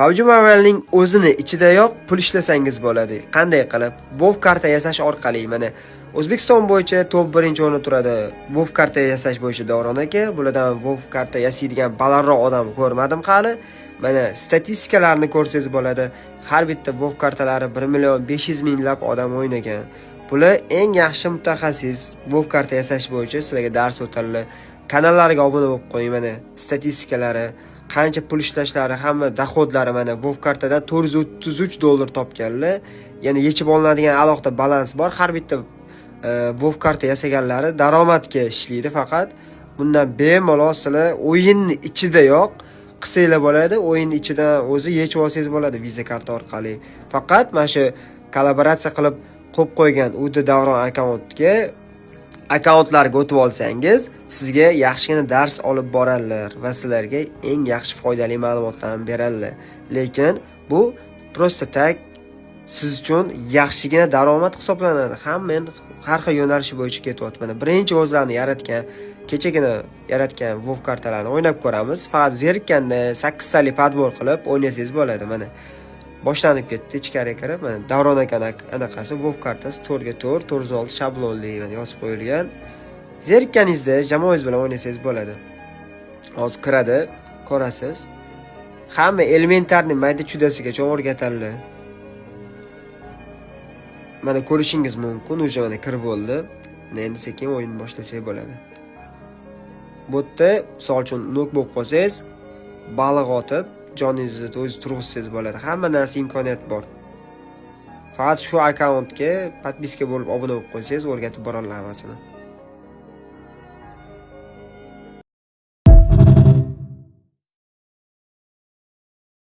PUBG Mobile'ning o'zini ichidayoq pul ishlasangiz bo'ladi. Qanday qilib? WoW karta yasash orqali mana O'zbekiston bo'yicha top 1-o'rinda turadi. WoW karta yasash bo'yicha Davron aka. Bulardan WoW karta yasaydigan balandroq odam ko'rmadim hali. Mana statistikalarni ko'rsangiz bo'ladi. Har bitta WoW kartalari 1.500.000 odam o'ynagan. Bular eng yaxshi mutaxassis WoW karta yasash bo'yicha sizlarga dars o'tadi. Kanallariga obuna bo'lib qo'ying mana statistikalari, qancha pul ishlashlari, hamma doxodlari mana WoW kartadan $433 topganlar. Ya'ni yechib olinadigan alohida balans bor. Har bitta WoW karta yasaganlari daromadga ishlaydi faqat. Bundan bemalol sizlar o'yinning ichidayoq qilsanglar bo'ladi. O'yin ichidan o'zi yechib olsangiz bo'ladi Visa karta orqali. Faqat mana shu kollaboratsiya qilib qo'yib qo'ygan UD Davron akkauntlarga o'tib olsangiz, sizga yaxshigina dars olib boradilar va sizlarga eng yaxshi foydali ma'lumotlarni beradilar. Lekin bu prosta tak siz uchun yaxshigina daromad hisoblanadi. Hamma har xil yo'nalish bo'yicha ketyapti. Mana birinchi o'zlarini yaratgan, kechagina yaratgan WoW kartalarni o'ynab ko'ramiz. Faqat zerikanda 8 talik padbor qilib o'ynasangiz bo'ladi. Mana boshlanib ketdi ichkariga kirib, mana Davron akaning anaqasi WoW kartasi 4x4 406 shablonli yozib qo'yilgan. Zerikkaningizda jamoangiz bilan o'ynasangiz bo'ladi. Hozir kiradi, ko'rasiz. Hamma elementarni mayda-chudasigacha o'rgatadilar. Mana ko'rishingiz mumkin, uje mana kirib bo'ldi. Endi sekin o'yin boshlasak bo'ladi. Bu yerda, misol uchun, nok bo'lib qolsangiz, baliq otib, joningizni o'zi turg'izsangiz bo'ladi. Hamma narsa imkoniyat bor. Faqat shu akkauntga podpiska bo'lib obuna bo'lib qo'ysangiz, o'rgatib boradilar hammasini.